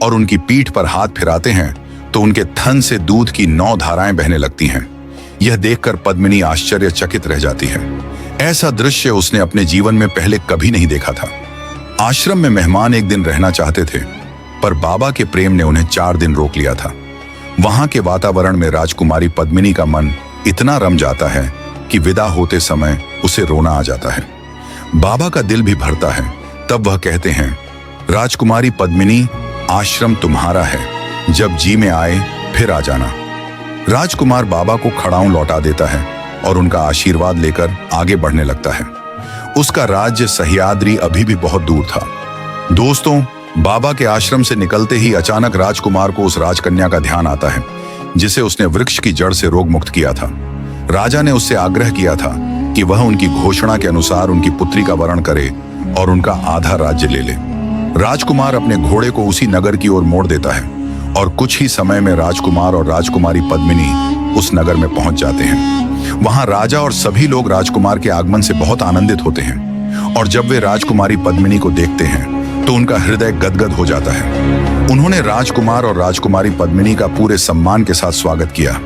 और उनकी पीठ पर हाथ फिराते हैं तो उनके थन से दूध की 9 धाराएं बहने लगती हैं। यह देखकर पद्मिनी आश्चर्यचकित रह जाती है। ऐसा दृश्य उसने अपने जीवन में पहले कभी नहीं देखा था। आश्रम में मेहमान एक दिन रहना चाहते थे, पर बाबा के प्रेम ने उन्हें 4 दिन रोक लिया था। वहां के वातावरण में राजकुमारी पद्मिनी का मन इतना रम जाता है कि विदा होते समय उसे रोना आ जाता है। बाबा का दिल भी भरता है। तब वह कहते हैं, राजकुमारी पद्मिनी, आश्रम तुम्हारा है, जब जी में आए फिर आ जाना। राजकुमार बाबा को खड़ाऊं लौटा देता है और उनका आशीर्वाद लेकर आगे बढ़ने लगता है। उसका राज्य सह्याद्री अभी भी बहुत दूर था। दोस्तों, बाबा के आश्रम से निकलते ही अचानक राजकुमार को उस राजकन्या का ध्यान आता है जिसे उसने वृक्ष की जड़ से रोग मुक्त किया था। राजा ने उससे आग्रह किया था कि वह उनकी घोषणा के अनुसार उनकी पुत्री का वरण करे और उनका आधा राज्य ले ले। राजकुमार अपने घोड़े को उसी नगर की ओर मोड़ देता है और कुछ ही समय में राजकुमार और राजकुमारी पद्मिनी उस नगर में पहुंच जाते हैं। वहां राजा और सभी लोग राजकुमार के आगमन से बहुत आनंदित होते हैं और जब वे राजकुमारी पद्मिनी को देखते हैं तो उनका हृदय गदगद हो जाता है। उन्होंने राजकुमार और राजकुमारी पद्मिनी का पूरे सम्मान के साथ स्वागत किया।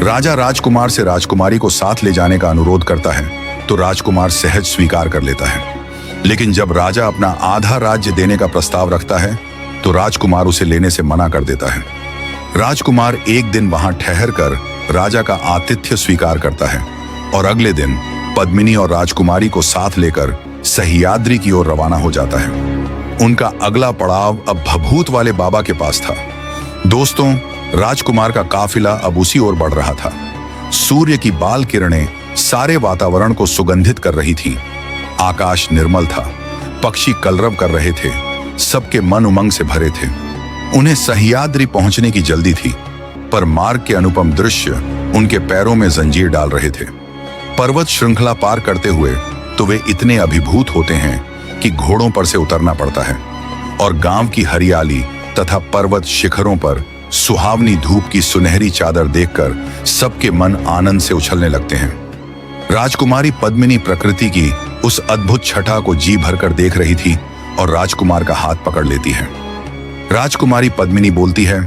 राजा राजकुमार से राजकुमारी को साथ ले जाने का अनुरोध करता है तो राजकुमार सहज स्वीकार कर लेता है। लेकिन जब राजा अपना आधा राज्य देने का प्रस्ताव रखता है तो राजकुमार उसे लेने से मना कर देता है। राजकुमार एक दिन वहां ठहरकर राजा का आतिथ्य स्वीकार करता है और अगले दिन पद्मिनी और राजकुमारी को साथ लेकर सह्याद्री की ओर रवाना हो जाता है। उनका अगला पड़ाव अब भभूत वाले बाबा के पास था। दोस्तों, राजकुमार का काफिला अब उसी ओर बढ़ रहा था। सूर्य की बाल किरणें सारे वातावरण को सुगंधित कर रही थीं। आकाश निर्मल था, पक्षी कलरव कर रहे थे, सबके मन उमंग से भरे थे। उन्हें सह्याद्री पहुंचने की जल्दी थी, पर मार्ग के अनुपम दृश्य उनके पैरों में जंजीर डाल रहे थे। पर्वत श्रृंखला पार करते हुए तो वे इतने अभिभूत होते हैं कि घोड़ों पर से उतरना पड़ता है और गांव की हरियाली तथा पर्वत शिखरों पर सुहावनी धूप की सुनहरी चादर देखकर सबके मन आनंद से उछलने लगते हैं। राजकुमारी पद्मिनी प्रकृति की उस अद्भुत छटा को जी भरकर देख रही थी और राजकुमार का हाथ पकड़ लेती है। राजकुमारी पद्मिनी बोलती है,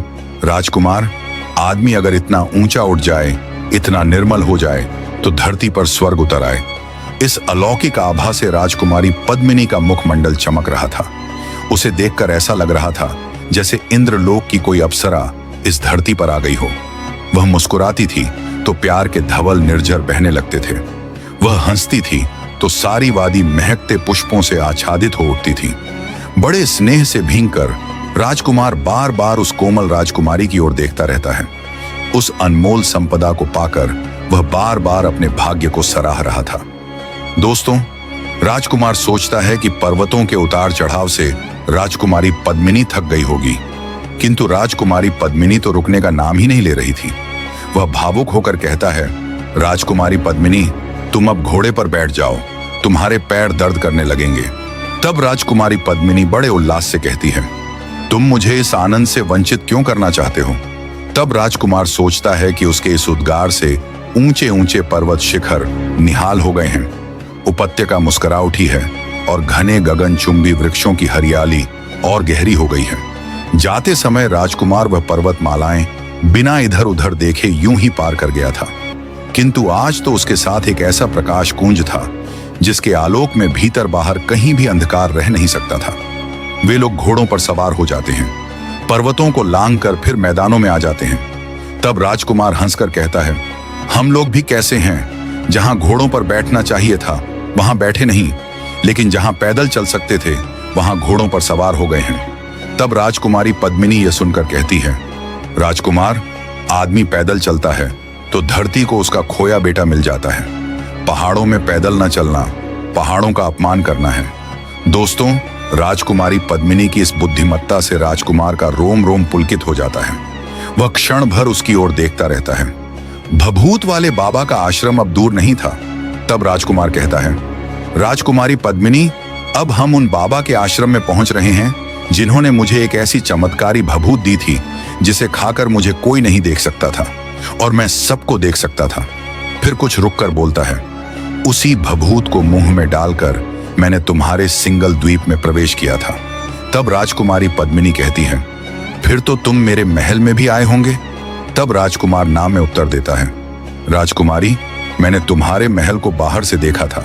राजकुमार, आदमी अगर इतना ऊंचा उठ जाए, इतना निर्मल हो जाए तो धरती पर स्वर्ग उतर आए। इस अलौकिक आभा से राजकुमारी पद्मिनी का मुखमंडल चमक रहा था। उसे देखकर ऐसा लग रहा था जैसे इंद्रलोक की कोई अप्सरा इस धरती पर आ गई हो। वह मुस्कुराती थी तो प्यार के धवल निर्झर बहने लगते थे। वह हंसती थी तो सारी वादी महकते पुष्पों से आच्छादित हो उठती थी। बड़े स्नेह से भींगकर राजकुमार बार बार उस कोमल राजकुमारी की ओर देखता रहता है। उस अनमोल संपदा को पाकर वह बार बार अपने भाग्य को सराह रहा था। दोस्तों, राजकुमार सोचता है कि पर्वतों के उतार चढ़ाव से राजकुमारी पद्मिनी थक गई होगी, किंतु राजकुमारी पद्मिनी तो रुकने का नाम ही नहीं ले रही थी। वह भावुक होकर कहता है, राजकुमारी पद्मिनी, तुम अब घोड़े पर बैठ जाओ, तुम्हारे पैर दर्द करने लगेंगे। तब राजकुमारी पद्मिनी बड़े उल्लास से कहती है, तुम मुझे इस आनंद से वंचित क्यों करना चाहते हो? तब राजकुमार सोचता है कि उसके इस उद्गार से ऊंचे ऊंचे पर्वत शिखर निहाल हो गए हैं, उपत्यका मुस्कुरा उठी है और घने गगनचुंबी वृक्षों की हरियाली और गहरी हो गई है। जाते समय राजकुमार वह पर्वतमालाएं बिना इधर उधर देखे यूं ही पार कर गया था, किंतु आज तो उसके साथ एक ऐसा प्रकाश कुंज था जिसके आलोक में भीतर बाहर कहीं भी अंधकार रह नहीं सकता था। वे लोग घोड़ों पर सवार हो जाते हैं, पर्वतों को लांघ कर फिर मैदानों में आ जाते हैं। तब राजकुमार हंसकर कहता है, हम लोग भी कैसे हैं, जहां घोड़ों पर बैठना चाहिए था वहां बैठे नहीं, लेकिन जहां पैदल चल सकते थे वहां घोड़ों पर सवार हो गए हैं। तब राजकुमारी पद्मिनी यह सुनकर कहती है, राजकुमार, आदमी पैदल चलता है तो धरती को उसका खोया बेटा मिल जाता है। पहाड़ों में पैदल न चलना, पहाड़ों का अपमान करना है। दोस्तों, राजकुमारी पद्मिनी की इस बुद्धिमत्ता से राजकुमार का रोम रोम पुलकित हो जाता है। वह क्षण भर उसकी ओर देखता रहता है। भभूत वाले बाबा का आश्रम अब दूर नहीं था। तब राजकुमार कहता है, राजकुमारी पद्मिनी, अब हम उन बाबा के आश्रम में पहुंच रहे हैं जिन्होंने मुझे एक ऐसी चमत्कारी भभूत दी थी जिसे खाकर मुझे कोई नहीं देख सकता था और मैं सबको देख सकता था। फिर कुछ रुककर बोलता है, उसी भभूत को मुंह में डालकर मैंने तुम्हारे सिंगल द्वीप में प्रवेश किया था। तब राजकुमारी पद्मिनी कहती है, फिर तो तुम मेरे महल में भी आए होंगे। तब राजकुमार नाम में उत्तर देता है, राजकुमारी, मैंने तुम्हारे महल को बाहर से देखा था।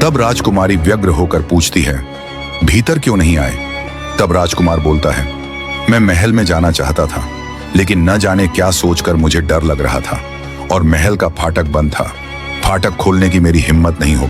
तब राजकुमारी व्यग्र होकर पूछती है, भीतर क्यों नहीं आए? तब राजकुमार बोलता है, मैं महल में जाना चाहता था, लेकिन न जाने क्या सोचकर मुझे डर लग रहा था और महल का फाटक बंद था। फाटक खोलने की मेरी हिम्मत नहीं हो